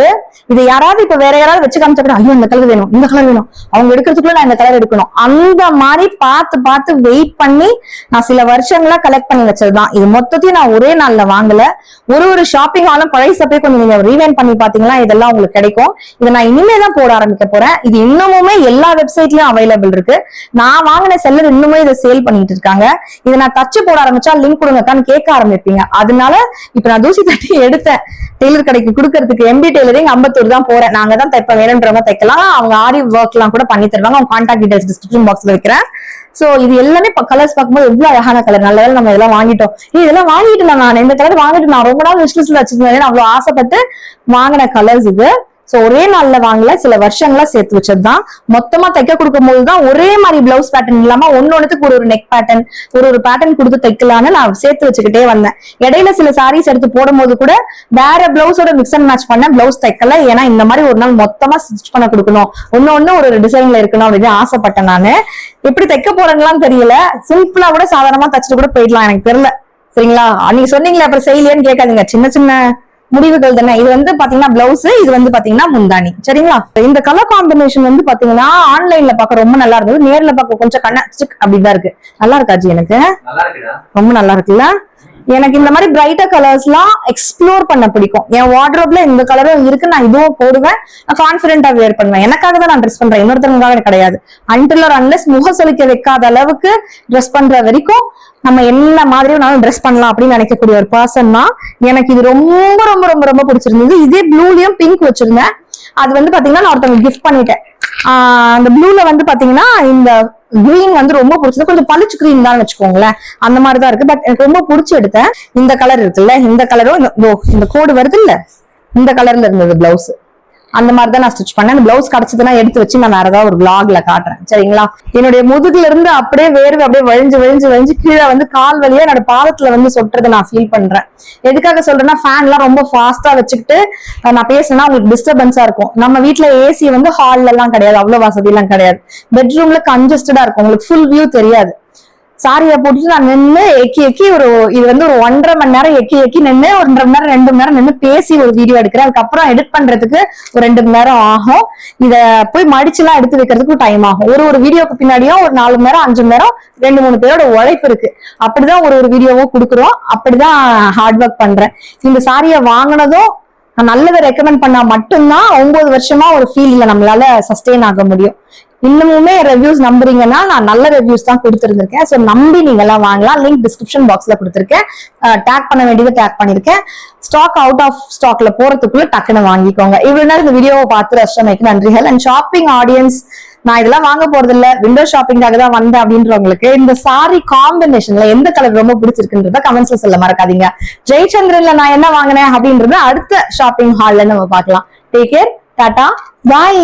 இது யாராவது இப்ப வேற யாராவது வச்சு காமிச்சா ஐயோ இந்த கலர் வேணும், இந்த கலர் வேணும், அவங்க எடுக்கிறதுக்குள்ள நான் இந்த கலர் எடுக்கணும், அந்த மாதிரி பார்த்து வெயிட் பண்ணி நான் சில வருஷங்களா கலெக்ட் பண்ணி வச்சதுதான். இது மொத்தத்தையும் நான் ஒரே நாள்ல வாங்கல. ஒரு ஷாப்பிங் ஆலும் பழைய போய் கொஞ்சம் நீங்க ரீவைண்ட் பண்ணி பாத்தீங்கன்னா இதெல்லாம் உங்களுக்கு கிடைக்கும். இதை நான் இனிமே தான் போட ஆரம்பிக்க போறேன். இது இன்னமுமே எல்லா வெப்சைட்லயும் அவைலபிள் இருக்கு. நான் வாங்கின செல்லர் இன்னுமே இதை சேல் பண்ணிட்டு இருக்காங்க. இதை நான் தச்சு போட ஆரம்பிச்சா லிங்க் கொடுங்கக்கான்னு கேட்க ஆரம்பிப்பீங்க. அதனால இப்ப நான் தூசி தட்டி எடுத்தேன். டெய்லர் கடைக்கு கொடுக்கறதுக்கு MB டெய்லரிங் அம்பத்தூர் தான் போறேன். நாங்க தான் தைப்ப வேணும்ன்றவங்க தைக்கலாம். அவங்க ஆரி ஒர்க் எல்லாம் கூட பண்ணி தருவாங்க. அவங்க கான்டாக்ட் டீடைல்ஸ் டிஸ்கிரிப்ஷன் பாக்ஸ்ல வைக்கிறேன். சோ இது எல்லாமே கலர்ஸ் பார்க்கும்போது எவ்வளவு அழகான கலர். நல்ல வேலை நம்ம இதெல்லாம் வாங்கிட்டோம். இதெல்லாம் வாங்கிட்டு நான் இந்த கலர் வாங்கிட்டு நான் ரொம்ப நாள் விஷ்லிஸ்ட்ல வச்சிருந்தேன். அவ்வளவு ஆசைப்பட்டு வாங்கின கலர்ஸ் இது. சோ ஒரே நாள்ல வாங்கல, சில வருஷங்களா சேர்த்து வச்சதுதான். மொத்தமா தைக்க கொடுக்கும் போதுதான் ஒரே மாதிரி பிளவுஸ் பேட்டர்ன் இல்லாம ஒன்னொன்னுக்கு ஒரு நெக் பேட்டர்ன் ஒரு பேட்டர்ன் கொடுத்து தைக்கலான்னு நான் சேர்த்து வச்சுக்கிட்டே வந்தேன். இடையில சில சாரீஸ் எடுத்து போடும் போது கூட வேற பிளவுஸோட மிக்ஸ் அண்ட் மேட்ச் பண்ண பிளவுஸ் தைக்கல. ஏன்னா இந்த மாதிரி ஒரு நாள் மொத்தமா ஸ்டிச் பண்ண கொடுக்கணும், ஒன்னு ஒரு டிசைன்ல இருக்கணும் அப்படின்னு ஆசைப்பட்டேன். நானு எப்படி தைக்க போறேங்களான்னு தெரியல. சிம்பிளா கூட சாதாரணமா தச்சுட்டு கூட போயிடலாம், எனக்கு தெரியல. சரிங்களா? நீங்க சொன்னீங்களே அப்புறம் செய்யலையான்னு கேட்காதீங்க. சின்ன சின்ன முடிவுகள் தானே. இது வந்து பாத்தீங்கன்னா பிளவுஸ், இது வந்து பாத்தீங்கன்னா முந்தானி. சரிங்களா? இந்த கலர் காம்பினேஷன் வந்து பாத்தீங்கன்னா ஆன்லைன்ல பாக்க ரொம்ப நல்லா இருந்தது. நேர்ல பாக்க கொஞ்சம் கண்ணச்சிக் அப்படிதான் இருக்கு. நல்லா இருக்காச்சு? எனக்கு ரொம்ப நல்லா இருக்குல்ல. எனக்கு இந்த மாதிரி பிரைட்டா கலர்ஸ் எல்லாம் எக்ஸ்ப்ளோர் பண்ண பிடிக்கும். என் வார்ட்ரோப்ல இந்த கலரும் இருக்கு, நான் இதுவும் போடுவேன், நான் கான்பிடென்டா வேர் பண்ணுவேன். எனக்காக தான் நான் ட்ரெஸ் பண்றேன், இன்னொருத்தவங்களுக்காக கிடையாது. அன்டில் ஆர் அன்லெஸ் முக சொலிக்க வைக்காத அளவுக்கு ட்ரெஸ் பண்ற வரைக்கும் நம்ம என்ன மாதிரியும் நான் ட்ரெஸ் பண்ணலாம் அப்படின்னு நினைக்கக்கூடிய ஒரு பர்சன் தான். எனக்கு இது ரொம்ப ரொம்ப ரொம்ப ரொம்ப பிடிச்சிருந்தது. இதே ப்ளூலயும் பிங்க் வச்சிருந்தேன். அது வந்து பாத்தீங்கன்னா நான் ஒருத்தவங்க கிஃப்ட் பண்ணிட்டேன். அந்த ப்ளூல வந்து பாத்தீங்கன்னா இந்த கிரீன் வந்து ரொம்ப பிடிச்சது. கொஞ்சம் பளிச்சு கிரீன் தான் வச்சுக்கோங்களேன், அந்த மாதிரிதான் இருக்கு. பட் எனக்கு ரொம்ப பிடிச்சி எடுத்தேன். இந்த கலர் இருக்குல்ல, இந்த கலரும் இந்த கோடு வருது இல்ல, இந்த கலர்ல இருந்தது பிளவுஸ். அந்த மாதிரிதான் நான் ஸ்டிச் பண்ணேன். பிளவுஸ் கிடைச்சதுன்னா எடுத்து வச்சு நான் வேற ஏதாவது ஒரு vlogல காட்டுறேன். சரிங்களா? என்னுடைய முதுகுல இருந்து அப்படியே வேர்வை அப்படியே வழிஞ்சு கீழே வந்து கால் வழியா என்னோட பாதத்துல வந்து சொட்டுறதை நான் ஃபீல் பண்றேன். எதுக்காக சொல்றேன்னா ஃபேன் எல்லாம் ரொம்ப ஃபாஸ்டா வச்சுக்கிட்டு நான் பேசினா உங்களுக்கு டிஸ்டர்பன்ஸா இருக்கும். நம்ம வீட்டுல ஏசி வந்து ஹால்ல எல்லாம் கிடையாது, அவ்வளவு வசதி எல்லாம் கிடையாது. பெட்ரூம்ல கன்ஜஸ்டடா இருக்கும், உங்களுக்கு ஃபுல் வியூ தெரியாது. சாரியை போட்டுட்டு நான் நின்று எக்கி இது வந்து ஒரு 1.5 மணி நேரம் எக்கி நின்று 1.5 மணி நேரம் 2 மணி நேரம் நின்று பேசி ஒரு வீடியோ எடுக்கிறேன். அதுக்கப்புறம் எடிட் பண்றதுக்கு ஒரு 2 மணி நேரம் ஆகும். இத போய் மடிச்சுலாம் எடுத்து வைக்கிறதுக்கு டைம் ஆகும். ஒரு வீடியோக்கு பின்னாடியும் ஒரு 4 மணி நேரம் 5 மணி நேரம் 2-3 பேரோட உழைப்பு இருக்கு. அப்படிதான் ஒரு வீடியோவும் கொடுக்குறோம். அப்படிதான் ஹார்ட் ஒர்க் பண்றேன். இந்த சாரியை வாங்கினதும் நான் நல்லதை ரெக்கமெண்ட் பண்ணா மட்டும்தான் 9 வருஷமா ஒரு ஃபீல்ட்ல நம்மளால சஸ்டெயின் ஆக முடியும். இன்னமுமே ரிவ்யூஸ் நம்புறீங்கன்னா நான் நல்ல ரிவ்யூஸ் தான் கொடுத்துருந்திருக்கேன். சோ நம்பி நீங்க எல்லாம் வாங்கலாம். லிங்க் டிஸ்கிரிப்ஷன் பாக்ஸ்ல கொடுத்துருக்கேன். டேக் பண்ண வேண்டியது டேக் பண்ணிருக்கேன். ஸ்டாக் அவுட் ஆஃப் ஸ்டாக்ல போறதுக்குள்ள டக்குன்னு வாங்கிக்கோங்க. இவ்வளவு நேரம் இந்த வீடியோவை பார்த்து ரசிச்சமைக்கு நன்றிகள். அண்ட் ஷாப்பிங் ஆடியன்ஸ், நான் இதெல்லாம் வாங்க போறது இல்ல, விண்டோ ஷாப்பிங்காக தான் வந்தேன் அப்படின்றவங்களுக்கு இந்த சாரி காம்பினேஷன்ல எந்த கலர் ரொம்ப பிடிச்சிருக்குன்றத கமெண்ட்ஸ்ல சொல்ல மறக்காதீங்க. ஜெயச்சந்திரன்ல நான் என்ன வாங்கினேன் அப்படின்றத அடுத்த ஷாப்பிங் ஹால்ல நம்ம பார்க்கலாம். டேக் கேர், டாடா, பாய்.